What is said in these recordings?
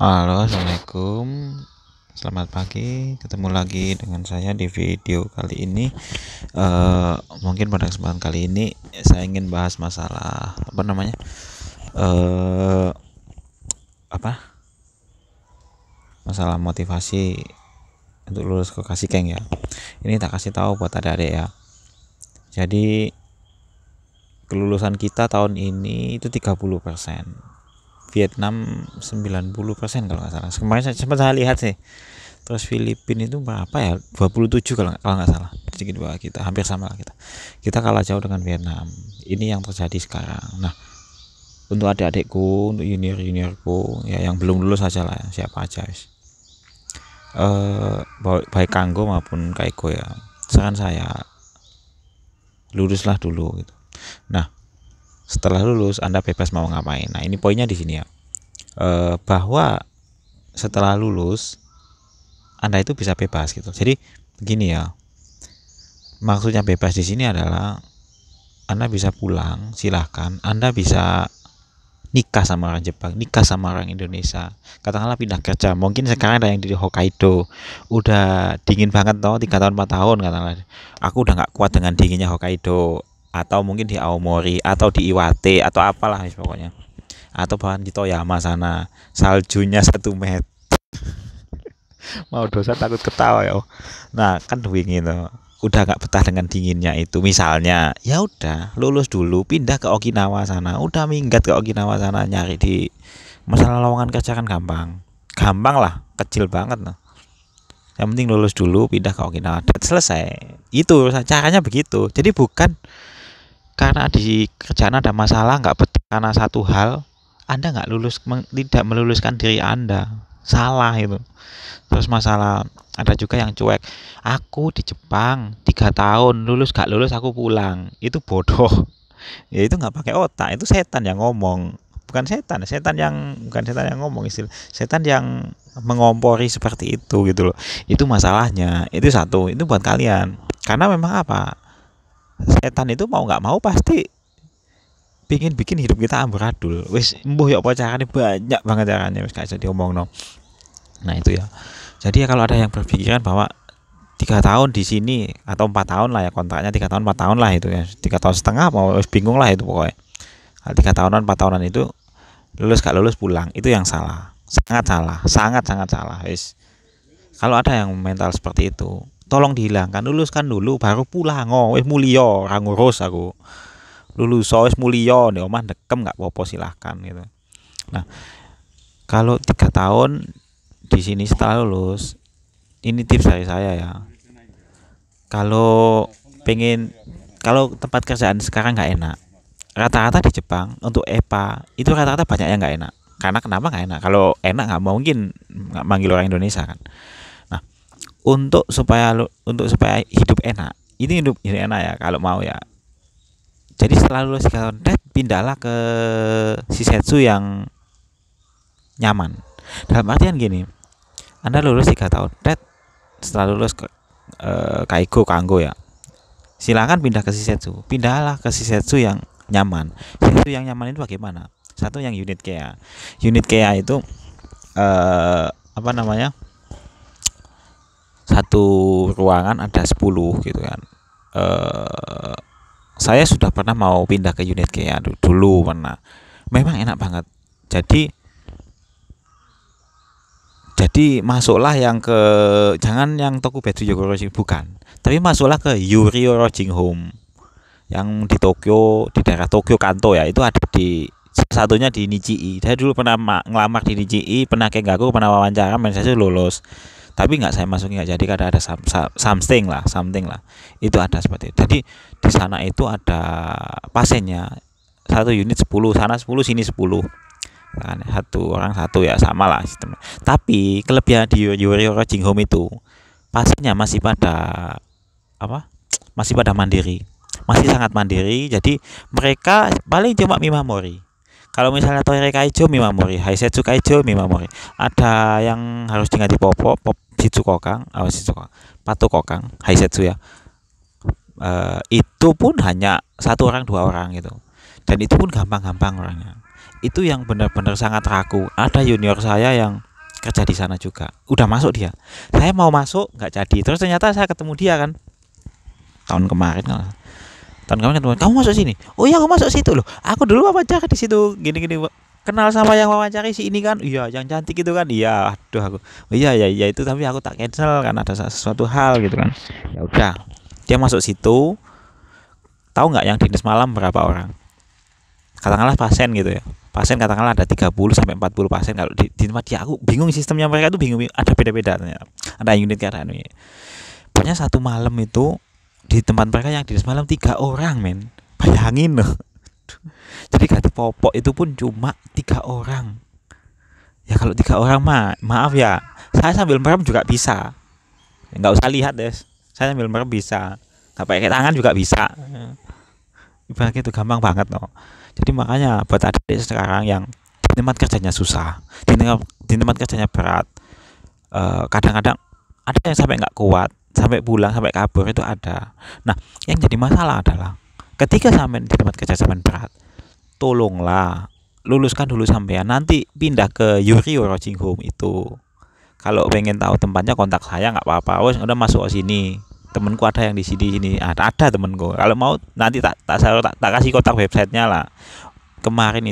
Halo, assalamualaikum. Selamat pagi. Ketemu lagi dengan saya di video kali ini. Mungkin pada kesempatan kali ini saya ingin bahas masalah eh apa? Masalah motivasi untuk lulus ke Kasikeng ya. Ini tak kasih tahu buat adik-adik ya. Jadi kelulusan kita tahun ini itu 30%. Vietnam 90% kalau nggak salah. Kemarin sempat saya lihat sih. Terus Filipina itu berapa ya? 27 kalau nggak salah. Sedikit bawah kita, hampir sama lah kita. Kita kalah jauh dengan Vietnam. Ini yang terjadi sekarang. Nah, untuk adik-adikku, untuk junior-juniorku ya yang belum lulus aja lah, siapa aja guys. Baik Kanggo maupun Kaiko ya. Saran saya luluslah dulu gitu. Nah, setelah lulus Anda bebas mau ngapain. Nah, ini poinnya di sini ya. Bahwa setelah lulus Anda itu bisa bebas gitu. Jadi begini ya. Maksudnya bebas di sini adalah Anda bisa pulang, silahkan. Anda bisa nikah sama orang Jepang, nikah sama orang Indonesia. Katakanlah pindah kerja. Mungkin sekarang ada yang di Hokkaido. Udah dingin banget toh, 3 tahun 4 tahun katakanlah. Aku udah nggak kuat dengan dinginnya Hokkaido. Atau mungkin di Aomori atau di Iwate atau apalah pokoknya. Atau bahkan di Toyama sana, saljunya 1 meter. Mau dosa takut ketawa ya. Nah, kan dingin tuh. Udah gak betah dengan dinginnya itu, misalnya ya udah lulus dulu, pindah ke Okinawa sana, udah minggat ke Okinawa sana, nyari di masalah lowongan kerja kan gampang lah, kecil banget nah. Yang penting lulus dulu, pindah ke Okinawa, dan selesai. Itu caranya begitu. Jadi bukan karena di kerjaan ada masalah, nggak betah karena satu hal, Anda nggak lulus, tidak meluluskan diri Anda, salah itu. Terus masalah ada juga yang cuek, aku di Jepang 3 tahun, lulus gak lulus aku pulang, itu bodoh. Ya itu nggak pakai otak, itu setan yang ngomong. Bukan setan yang ngomong, istilah setan yang mengompori seperti itu gitu loh. Itu masalahnya, itu satu, itu buat kalian. Karena memang apa, setan itu mau nggak mau pasti pingin bikin hidup kita amburadul. Wis embuh ya apa caranya, banyak banget caranya, wis gak bisa diomong no. Nah itu ya. Jadi ya kalau ada yang berpikiran bahwa 3 tahun di sini atau 4 tahun lah ya, kontraknya 3 tahun 4 tahun lah itu ya, 3 tahun setengah mau bingung lah itu pokoknya. 3 tahunan 4 tahunan itu lulus gak lulus pulang, itu yang salah, sangat salah, sangat sangat salah guys. Kalau ada yang mental seperti itu, tolong dihilangkan. Luluskan dulu baru pulang. Oh wis mulio ora ngurus aku, lulus wis mulio nih omah dekem nggak apa-apa, silahkan gitu. Nah, kalau 3 tahun di sini setelah lulus, ini tips dari saya ya. Kalau pengen, kalau tempat kerjaan sekarang nggak enak, rata-rata di Jepang untuk EPA itu rata-rata banyak yang nggak enak. Karena kenapa nggak enak? Kalau enak nggak mungkin nggak manggil orang Indonesia kan. Nah, untuk supaya hidup enak, ini hidup enak ya kalau mau ya. Jadi setelah lulus 3 tahun, pindahlah ke Shisetsu yang nyaman. Dalam artian gini, Anda lulus 3 tahun, setelah lulus ke Kaigo Kanggo ya, silakan pindah ke Shisetsu. Pindahlah ke Shisetsu yang nyaman. Shisetsu yang nyaman itu bagaimana? Satu yang unit care. Unit care itu apa namanya? Satu ruangan ada 10 gitu kan. Saya sudah pernah mau pindah ke unit care dulu pernah. Memang enak banget. Jadi masuklah yang ke, jangan yang Tokubetsu Yogoroshi, bukan, tapi masuklah ke Yuri Lodging Home yang di Tokyo, di daerah Tokyo Kanto ya. Itu ada di salah satunya di Nichii. Saya dulu pernah ngelamar di Nichii, pernah Kengaku, pernah wawancara, saya lulus. Tapi nggak saya masukin, nggak jadi karena ada something lah. Itu ada seperti itu. Jadi di sana itu ada pasiennya, satu unit 10, sana 10 sini 10 kan, satu orang satu ya, sama lah sistemnya. Tapi kelebihan di Yuri Lodging Home itu pasiennya masih pada apa, masih pada mandiri, masih sangat mandiri. Jadi mereka paling cuma Mimamori. Kalau misalnya Toire Kaijo Mimamori, Haisetsu Kaijo Mimamori, ada yang harus diganti popo pop Shitsukokang, Pato Kokang, Haisetsu ya, itu pun hanya 1 orang 2 orang gitu, dan itu pun gampang-gampang orangnya. Itu yang benar-benar sangat ragu. Ada junior saya yang kerja di sana juga, udah masuk dia. Saya mau masuk nggak jadi, terus ternyata saya ketemu dia kan tahun kemarin kan. Tahun kemarin ketemu, kamu masuk sini, oh iya aku masuk situ loh, aku dulu wawancara di situ gini-gini, kenal sama yang wawancari si ini kan, iya yang cantik itu kan, iya aduh aku, oh iya ya ya itu, tapi aku tak cancel karena ada sesuatu hal gitu kan. Ya udah, dia masuk situ. Tahu nggak yang dinas malam berapa orang? Katakanlah pasien gitu ya, pasien katakanlah ada 30 sampai 40 pasien. Kalau di tempat dia, aku bingung sistemnya mereka tuh, bingung, ada beda-beda ternyata. Ada unit kayak ini. Pokoknya satu malam itu di tempat mereka yang dinas malam 3 orang men, bayangin loh. Jadi ganti popok itu pun cuma 3 orang. Ya kalau 3 orang mah maaf ya, saya sambil merem juga bisa, nggak usah lihat deh, saya sambil merem bisa, nggak pakai tangan juga bisa. Ibaratnya itu gampang banget loh. Jadi makanya buat adik sekarang yang di tempat kerjanya susah, di tempat kerjanya berat, kadang-kadang ada yang sampai nggak kuat, sampai pulang, sampai kabur itu ada. Nah, yang jadi masalah adalah ketika sampai di tempat kerja sampai berat, tolonglah luluskan dulu sampean, nanti pindah ke Yurio Roaching Home itu. Kalau pengen tahu tempatnya kontak saya, nggak apa-apa. Wes udah masuk ke sini. Temenku ada yang di sini ada temenku. Kalau mau nanti tak kasih kontak websitenya lah. Kemarin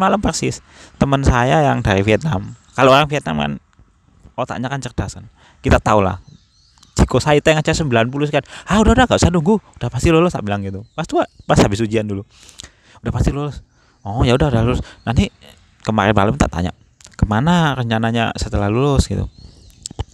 malam persis teman saya yang dari Vietnam. Kalau orang Vietnam kan otaknya kan cerdas kan. Kita tahu lah. Jiko Saiteng aja 90 kan. Udah gak usah nunggu, udah pasti lulus, tak bilang gitu. Pas habis ujian dulu. Udah pasti lulus. Oh ya udah lulus. Nanti kemarin malam tak tanya, kemana rencananya setelah lulus gitu.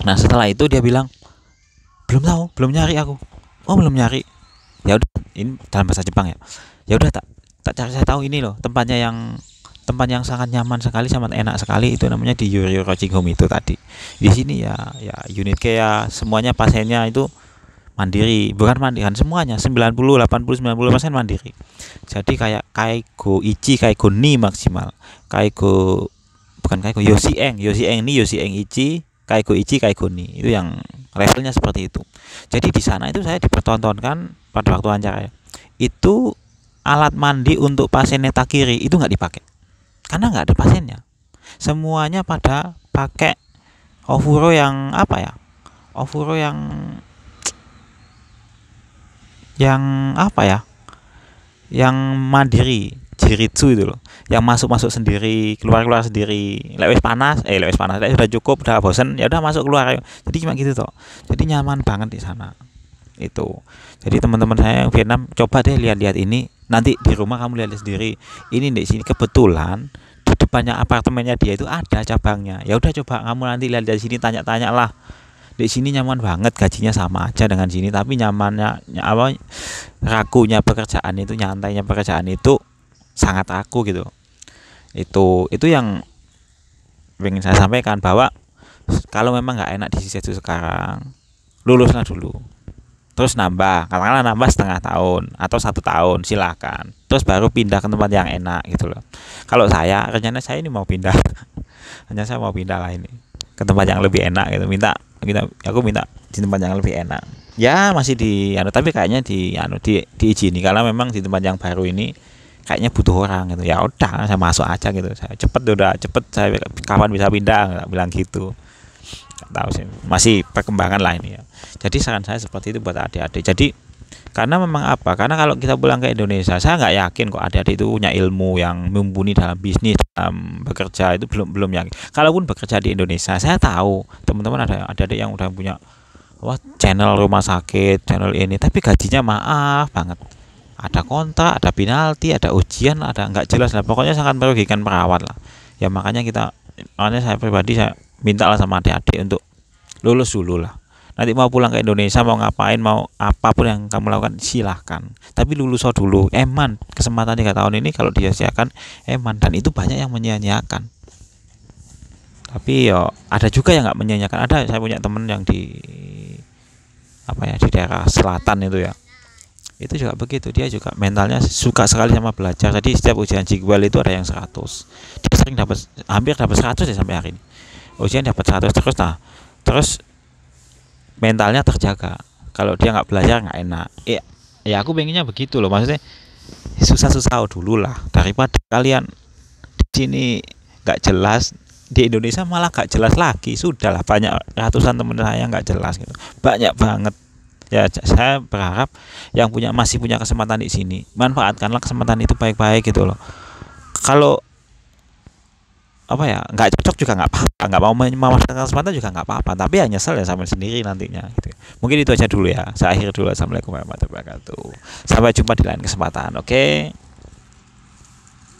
Nah setelah itu dia bilang belum tahu, belum nyari aku. Oh belum nyari. Ya udah, ini dalam bahasa Jepang ya. Ya udah tak cari, saya tahu ini loh tempat yang sangat nyaman sekali, sangat enak sekali, itu namanya di Yurio Roaching Home itu tadi. Di sini ya unit care semuanya pasiennya itu mandiri, bukan mandiri kan semuanya, 90 80 90% mandiri. Jadi kayak Kaigo Ichi, Kaigo Ni maksimal. Kaigo bukan Kaigo Yosieng Ni, Yosieng Ichi, Kaigo Ichi, Kaigo Ni. Itu yang levelnya seperti itu. Jadi di sana itu saya dipertontonkan pada waktu wawancara ya. Itu alat mandi untuk pasien neta kiri itu nggak dipakai. Karena nggak ada pasiennya. Semuanya pada pakai Ofuro yang apa ya? Ofuro yang apa ya, yang mandiri, jiritsu itu loh, yang masuk sendiri, keluar sendiri. Lewes panas, lek udah cukup, udah bosen, ya udah masuk keluar. Jadi cuma gitu toh. Jadi nyaman banget di sana itu. Jadi teman-teman saya yang Vietnam, coba deh lihat-lihat ini, nanti di rumah kamu lihat sendiri. Ini di sini kebetulan di depannya apartemennya dia itu ada cabangnya. Ya udah coba kamu nanti lihat dari sini, tanya-tanya lah. Di sini nyaman banget, gajinya sama aja dengan sini, tapi nyamannya rakunya pekerjaan itu, nyantainya pekerjaan itu sangat raku gitu. Itu yang ingin saya sampaikan, bahwa kalau memang nggak enak di sisi itu sekarang, luluslah dulu, terus katakanlah nambah setengah tahun atau 1 tahun, silahkan, terus baru pindah ke tempat yang enak gitu loh. Kalau rencana saya ini mau pindah hanya saya mau pindah lah ini ke tempat yang lebih enak gitu, aku minta di tempat yang lebih enak ya, masih tapi kayaknya diizini, karena memang di tempat yang baru ini kayaknya butuh orang gitu. Ya udah saya masuk aja gitu, saya cepet saya kapan bisa pindah, nggak bilang gitu. Nggak tahu sih, masih perkembangan lah ini ya. Jadi saran saya seperti itu buat adik-adik. Jadi karena memang karena kalau kita pulang ke Indonesia, saya nggak yakin kok adik-adik itu punya ilmu yang mumpuni dalam bisnis, dalam bekerja, itu belum yakin. Kalaupun bekerja di Indonesia, saya tahu teman-teman ada adik-adik yang udah punya channel rumah sakit, channel ini, tapi gajinya maaf banget, ada kontrak, ada penalti, ada ujian, ada nggak jelas lah, pokoknya sangat merugikan perawat lah. Ya makanya saya pribadi, saya minta lah sama adik-adik untuk lulus dulu lah. Nanti mau pulang ke Indonesia, mau ngapain, mau apapun yang kamu lakukan, silahkan, tapi lulus dulu. Kesempatan 3 tahun ini kalau disia-siakan, dan itu banyak yang menyia-nyiakan. Tapi ada juga yang nggak menyia-nyiakan. Saya punya temen yang di daerah selatan itu ya, itu juga begitu, dia juga mentalnya suka sekali sama belajar. Jadi setiap ujian Jigwal itu ada yang 100, dia sering hampir dapat 100 ya sampai hari ini. Ujian dapat 100 terus. Terus mentalnya terjaga. Kalau dia nggak belajar nggak enak. Ya aku pengennya begitu loh, maksudnya susah dulu lah, daripada kalian di sini nggak jelas, di Indonesia malah gak jelas lagi. Sudahlah, banyak ratusan teman saya nggak jelas gitu, banyak banget. Ya saya berharap yang masih punya kesempatan di sini, manfaatkanlah kesempatan itu baik-baik gitu loh. Kalau apa ya, nggak cocok juga nggak apa-apa, nggak mau memanfaatkan kesempatan juga nggak apa-apa, tapi ya nyesel ya sama sendiri nantinya gitu. Mungkin itu aja dulu ya, saya akhir dulu. Assalamualaikum warahmatullahi wabarakatuh, sampai jumpa di lain kesempatan. Oke.